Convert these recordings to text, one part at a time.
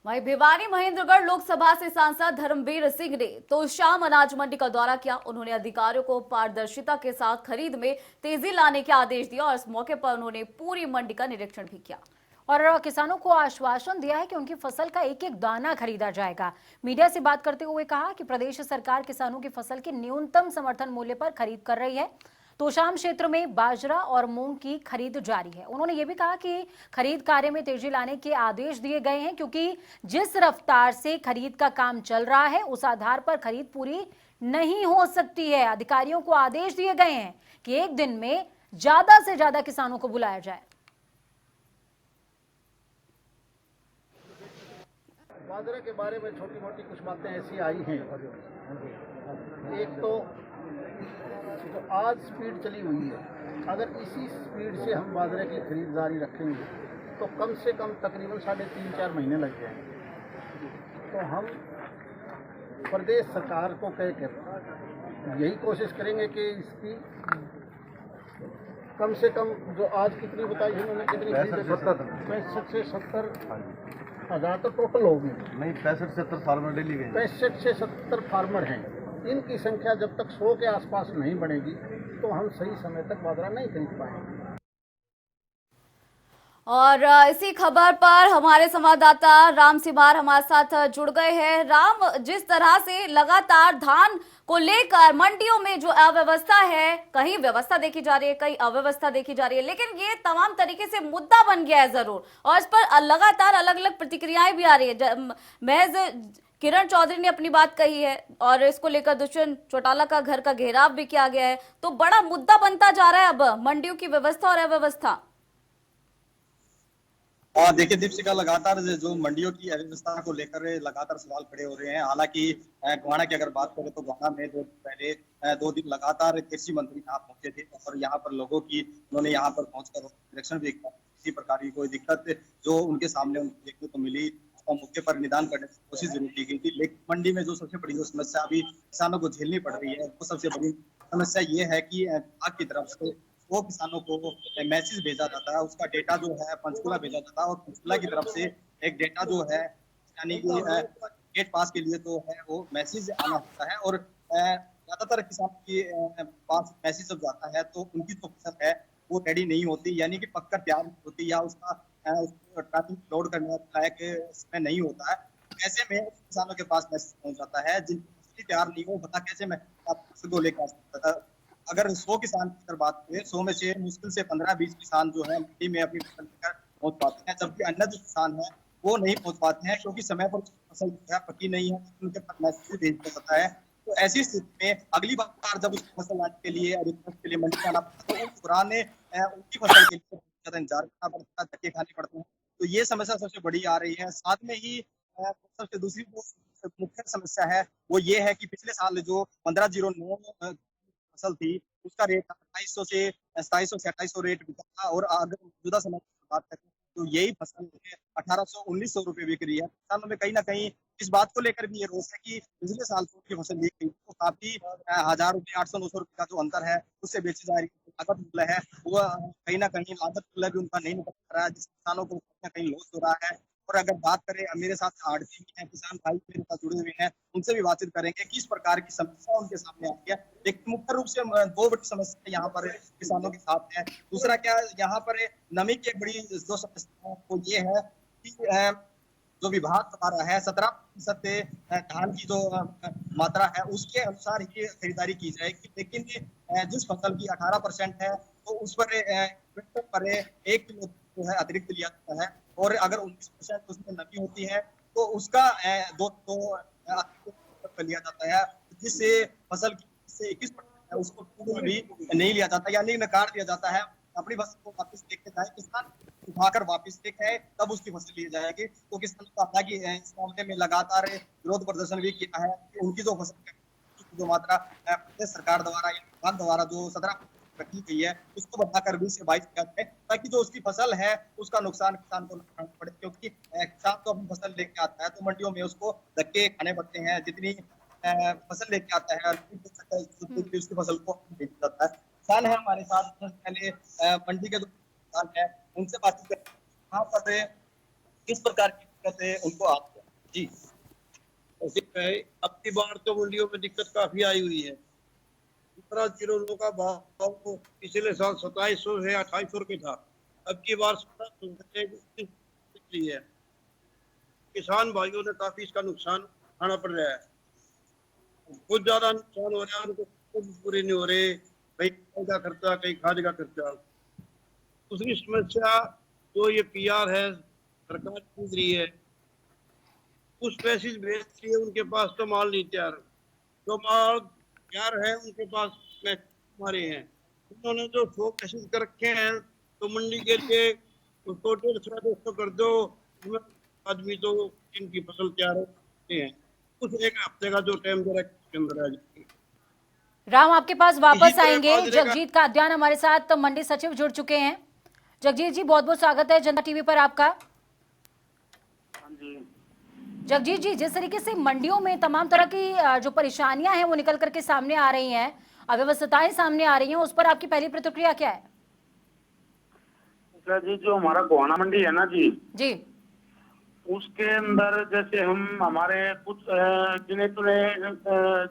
वहीं भिवानी महेंद्रगढ़ लोकसभा से सांसद धर्मवीर सिंह ने तोशाम अनाज मंडी का दौरा किया। उन्होंने अधिकारियों को पारदर्शिता के साथ खरीद में तेजी लाने के आदेश दिए और इस मौके पर उन्होंने पूरी मंडी का निरीक्षण भी किया और किसानों को आश्वासन दिया है कि उनकी फसल का एक एक दाना खरीदा जाएगा। मीडिया से बात करते हुए कहा कि प्रदेश सरकार किसानों की फसल के न्यूनतम समर्थन मूल्य पर खरीद कर रही है। तोशाम क्षेत्र में बाजरा और मूंग की खरीद जारी है। उन्होंने ये भी कहा कि खरीद कार्य में तेजी लाने के आदेश दिए गए हैं, क्योंकि जिस रफ्तार से खरीद का काम चल रहा है उस आधार पर खरीद पूरी नहीं हो सकती है। अधिकारियों को आदेश दिए गए हैं कि एक दिन में ज्यादा से ज्यादा किसानों को बुलाया जाए। बाजरे के बारे में छोटी मोटी कुछ बातें ऐसी आई हैं। एक तो आज स्पीड चली हुई है, अगर इसी स्पीड से हम बाजरे की खरीदारी रखेंगे तो कम से कम तकरीबन 3.5-4 महीने लग जाएंगे। तो हम प्रदेश सरकार को कह कर यही कोशिश करेंगे कि इसकी कम से कम जो आज कितनी बताई उन्होंने, कितनी 65 से 70 हज़ार तो टोटल होगी। नहीं, 65-70 फार्मर डेली गए। 65 से 70 फार्मर हैं। इनकी संख्या जब तक 100 के आसपास नहीं बढ़ेगी तो हम सही समय तक बाजरा नहीं खरीद पाएंगे। और इसी खबर पर हमारे संवाददाता राम सिमार हमारे साथ जुड़ गए हैं। राम, जिस तरह से लगातार धान को लेकर मंडियों में जो अव्यवस्था है, कहीं व्यवस्था देखी जा रही है, कहीं अव्यवस्था देखी जा रही है, लेकिन ये तमाम तरीके से मुद्दा बन गया है जरूर, और इस पर लगातार अलग अलग प्रतिक्रियाएं भी आ रही है। महज किरण चौधरी ने अपनी बात कही है और इसको लेकर दुष्यंत चौटाला का घर का घेराव भी किया गया है, तो बड़ा मुद्दा बनता जा रहा है अब मंडियों की व्यवस्था और अव्यवस्था। देखिए दीपशिखा, लगातार जो मंडियों की अव्यवस्था को लेकर लगातार सवाल खड़े हो रहे हैं। हालांकि गोहाना की अगर बात करें तो गोहाना में 2 दिन पहले 2 दिन लगातार कृषि मंत्री यहाँ पहुंचे थे और यहाँ पर लोगों की उन्होंने यहाँ पर पहुंचकर निरीक्षण भी किया। किसी प्रकार की कोई दिक्कत जो उनके सामने उनको देखने को मिली उसका मौके पर निदान करने की कोशिश जरूर की गई थी। लेकिन मंडी में जो सबसे बड़ी जो समस्या अभी किसानों को झेलनी पड़ रही है, वो सबसे बड़ी समस्या ये है कि विभाग की तरफ से वो किसानों को मैसेज भेजा जाता है, उसका डेटा जो है पंचकुला भेजा जाता है और पंचकुला की तरफ से एक डेटा जो है यानी कि गेट पास के लिए तो है वो मैसेज आना होता है। और ज्यादातर किसानों के पास मैसेज जब जाता है तो उनकी जो फसल है वो रेडी नहीं होती, यानी कि पककर तैयार नहीं होती या उसका ट्रैकिंग लोड करने लायक समय नहीं होता है। ऐसे में किसानों के पास मैसेज पहुंच जाता है जिनकी फसल तैयार नहीं हो, बता कैसे मैं फसल को लेकर आ सकता था। अगर 100 किसान की अगर बात करें, 100 में से मुश्किल से 15-20 किसान जो है मंडी में अपनी फसल लेकर पहुंच पाते हैं, जबकि अन्य जो किसान है वो नहीं पहुंच पाते हैं क्योंकि समय पर फसल जो है पकी नहीं है, उनके पास मैसेज भेज दिया जाता है। तो ऐसी स्थिति में अगली बार जब उसकी फसल लाने के लिए रिक्वेस्ट के लिए मंडी जाना पड़ता है तो पुराने उनकी फसल के लिए ज्यादा इंतजार करना पड़ता है, धक्के खाने पड़ते हैं। तो ये समस्या सबसे बड़ी आ रही है। साथ में ही सबसे दूसरी जो मुख्य समस्या है वो ये है कि पिछले साल जो 1509 फसल थी उसका रेट 2800 से 2700 से 2800 रेट बिका था और अगर मौजूदा समय की बात करें तो यही फसल 1800-1900 रुपए बिक रही है। किसानों में कहीं ना कहीं इस बात को लेकर भी ये रोष है कि पिछले साल की फसल ली गई तो काफी 1000 रुपए 800-900 रुपए का जो अंतर है उससे बेची जा रही लागत मूल्य है वो कहीं ना कहीं लागत मूल्य भी उनका नहीं निकल पा रहा है, जिस किसानों को कहीं ना कहीं लॉस हो रहा है। और अगर बात करें मेरे साथ आड़ती भी हैं, किसान भाई मेरे साथ जुड़े हुए हैं, उनसे भी बातचीत करेंगे कि इस प्रकार की समस्या उनके सामने आती है। लेकिन मुख्य रूप से 2 बड़ी समस्या यहाँ पर किसानों के साथ है। दूसरा क्या यहाँ पर नमी की एक बड़ी जो समस्या है वो ये है कि जो विभाग बता रहा है 17% धान की जो मात्रा है उसके अनुसार ही खरीदारी की जाएगी, लेकिन जिस फसल की 18% है तो उस पर क्विंटल पर 1 किलो जो है अतिरिक्त लिया जाता है और अगर 19% उसमें नमी होती है तो उसका 2 लिया जाता है, जिससे फसल की 21% है उसको भी नहीं लिया जाता, यानी नकार दिया जाता है। अपनी फसल को वापस लेके जाए किसान, उठाकर वापस लेके तब उसकी फसल ली जाएगी। तो किसान को हालांकि इस मामले में लगातार विरोध प्रदर्शन भी किया है कि उनकी जो फसल जो मात्रा प्रदेश सरकार द्वारा या विभाग द्वारा जो 17 रखी गई है उसको बढ़ाकर 20 से 22 किया जाए, ताकि जो उसकी फसल है उसका नुकसान किसान को न उठाना पड़े, क्योंकि किसान तो अपनी फसल लेके आता है तो मंडियों में उसको धक्के खाने पड़ते हैं। जितनी फसल लेके आता है उसकी फसल को बेच जाता है। किसान है हमारे साथ, पहले मंडी के जो किसान है उनसे बातचीत करें, वहाँ पर किस प्रकार की दिक्कत है उनको आती है। जी। अब की बार तो मंडियों में दिक्कत काफी आई हुई है। 15 किलो का भाव पिछले साल 2700 से 2800 रुपये था, अब की बार 1700 है। किसान भाइयों ने काफी इसका नुकसान उठाना पड़ रहा है, बहुत ज्यादा नुकसान हो रहा है, उनको खुद पूरे नहीं हो रहे, कहीं दवाई का खर्चा, कहीं खाद का खर्चा। दूसरी समस्या जो ये पीआर है सरकार पूछ रही है, कुछ पैसे भेज दिए, उनके पास तो माल नहीं तैयार, जो माल तैयार है उनके पास हमारे हैं, उन्होंने जो 100 पैसे कर रखे हैं तो मंडी के लिए उसको 150 कर दो, आदमी तो इनकी फसल तैयार होते हैं, कुछ एक हफ्ते का जो टाइम दे रखा है। राम आपके पास इसी वापस तरह आएंगे। बाजरे का- जगजीत काद्यान हमारे साथ मंडी सचिव जुड़ चुके हैं। जगजीत जी बहुत बहुत स्वागत है जनता टीवी पर आपका। जगजीत जी, जिस तरीके से मंडियों में तमाम तरह की जो परेशानियां हैं वो निकल करके सामने आ रही हैं, अव्यवस्थाएं सामने आ रही हैं, उस पर आपकी पहली प्रतिक्रिया क्या है? जी, जो हमारा गोहाना मंडी है ना जी, उसके अंदर जैसे हमारे कुछ गिने चुने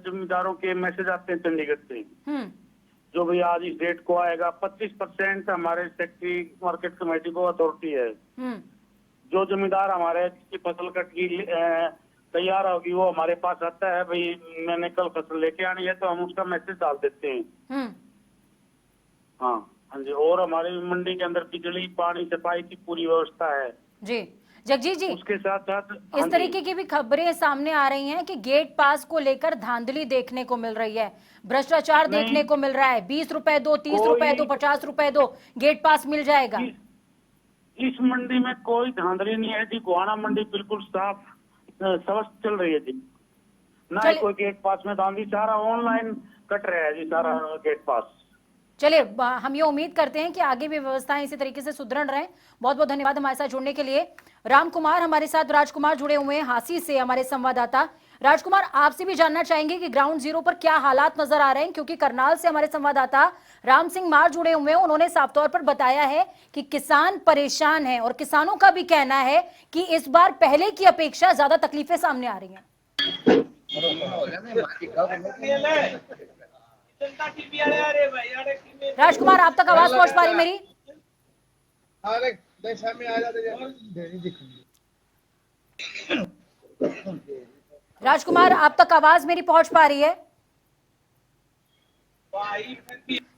जमींदारों के मैसेज आते हैं चंडीगढ़ से, जो भाई आज इस डेट को आएगा। 25% हमारे सेक्रेटरी मार्केट कमेटी को अथॉरिटी है। जो जमींदार हमारे की फसल कट की तैयार होगी वो हमारे पास आता है, भाई मैंने कल फसल लेके आनी है, तो हम उसका मैसेज डाल देते हैं। हाँ हाँ जी, और हमारी मंडी के अंदर बिजली पानी सफाई की पूरी व्यवस्था है जी। जगजीत जी, उसके साथ साथ इस तरीके की भी खबरें सामने आ रही हैं कि गेट पास को लेकर धांधली देखने को मिल रही है, भ्रष्टाचार देखने को मिल रहा है। 20 रुपए दो, 30 रुपए दो, 50 रुपए दो, गेट पास मिल जाएगा। इस मंडी में कोई धांधली नहीं है जी। गोहाना मंडी बिल्कुल साफ स्वस्थ चल रही है जी, ना ही कोई गेट पास में धांधली। सारा ऑनलाइन कट रहा है जी, सारा गेट पास। चलिए, हम ये उम्मीद करते हैं कि आगे भी व्यवस्थाएं इसी तरीके से सुदृढ़ रहें। बहुत बहुत धन्यवाद हमारे साथ जुड़ने के लिए। राम कुमार हमारे साथ, राजकुमार जुड़े हुए हैं हांसी से, हमारे संवाददाता। राजकुमार, आपसे भी जानना चाहेंगे कि ग्राउंड जीरो पर क्या हालात नजर आ रहे हैं, क्योंकि करनाल से हमारे संवाददाता राम सिंह मार जुड़े हुए हैं। उन्होंने साफ तौर पर बताया है कि किसान परेशान हैं और किसानों का भी कहना है कि इस बार पहले की अपेक्षा ज्यादा तकलीफें सामने आ रही हैं। राजकुमार, आप तक आवाज पहुंच पा रही मेरी? राजकुमार, आप तक आवाज मेरी पहुंच पा रही है?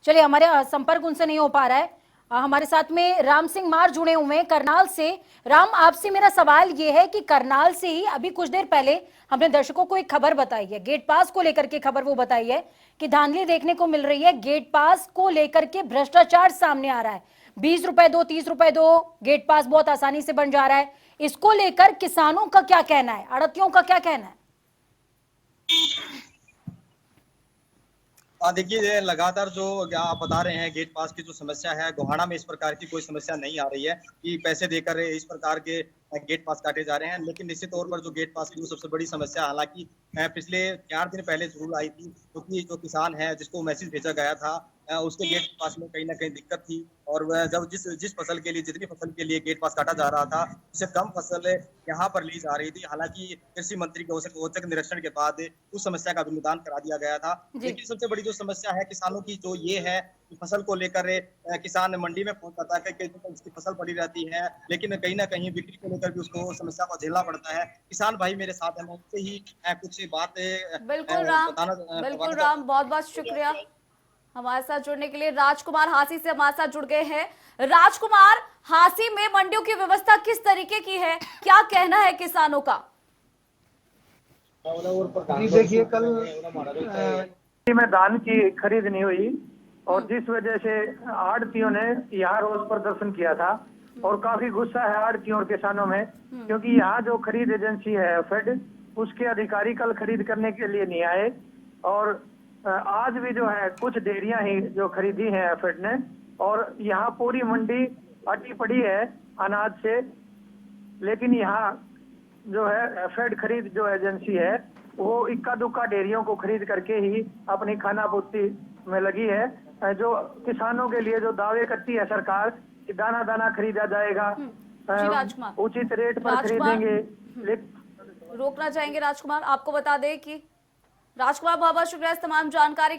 चलिए, हमारे संपर्क उनसे नहीं हो पा रहा है। हमारे साथ में राम सिंह मार जुड़े हुए हैं करनाल से। राम, आपसे मेरा सवाल ये है कि करनाल से ही अभी कुछ देर पहले हमने दर्शकों को एक खबर बताई है, गेट पास को लेकर के खबर वो बताई है कि धांधली देखने को मिल रही है, गेट पास को लेकर के भ्रष्टाचार सामने आ रहा है। 20 रुपए दो, 30 रुपए दो, गेट पास बहुत आसानी से बन जा रहा है। इसको लेकर किसानों का क्या कहना है, आड़तियों का क्या कहना है? देखिए, लगातार जो आप बता रहे हैं गेट पास की जो समस्या है, गोहाना में इस प्रकार की कोई समस्या नहीं आ रही है कि पैसे देकर इस प्रकार के गेट पास काटे जा रहे हैं। लेकिन निश्चित तौर पर जो गेट पास की जो सबसे बड़ी समस्या, हालांकि पिछले 4 दिन पहले जरूर आई थी, क्योंकि जो किसान है जिसको मैसेज भेजा गया था उसके गेट पास में कहीं ना कहीं दिक्कत थी, और वह जब जिस फसल के लिए, जितनी फसल के लिए गेट पास काटा जा रहा था, उससे कम फसल यहाँ पर ली जा रही थी। हालांकि कृषि मंत्री के औचक निरीक्षण के बाद उस समस्या का भी निदान करा दिया गया था। लेकिन सबसे बड़ी जो समस्या है किसानों की, जो ये है कि फसल को लेकर किसान मंडी में पहुंचता है, कई दिन उसकी फसल पड़ी रहती है, लेकिन कहीं ना कहीं बिक्री को लेकर भी उसको समस्या को झेलना पड़ता है। किसान भाई मेरे साथ है, मैं उनसे ही कुछ बातें बिल्कुल राम, बहुत बहुत शुक्रिया हमारे साथ जुड़ने के लिए। राजकुमार हांसी से हमारे साथ जुड़ गए हैं। राजकुमार, हांसी में मंडियों की व्यवस्था किस तरीके की है, क्या कहना है किसानों का? देखिए, कल में धान की खरीद नहीं हुई और जिस वजह से आड़तियों ने यहाँ रोज प्रदर्शन किया था, और काफी गुस्सा है आड़तियों और किसानों में, क्योंकि यहाँ जो खरीद एजेंसी है फेड, उसके अधिकारी कल खरीद करने के लिए नहीं आए। और आज भी जो है कुछ डेयरियां ही जो खरीदी हैं फेड ने, और यहाँ पूरी मंडी अटी पड़ी है अनाज से। लेकिन यहाँ जो है फेड खरीद जो एजेंसी है वो इक्का दुक्का डेयरियों को खरीद करके ही अपनी खाना पूर्ति में लगी है। जो किसानों के लिए जो दावे करती है सरकार कि दाना दाना खरीदा जाएगा, उचित रेट पर खरीदेंगे, रोकना चाहेंगे राजकुमार? आपको बता दें कि राजकुमार, बहुत बहुत शुक्रिया इस तमाम जानकारी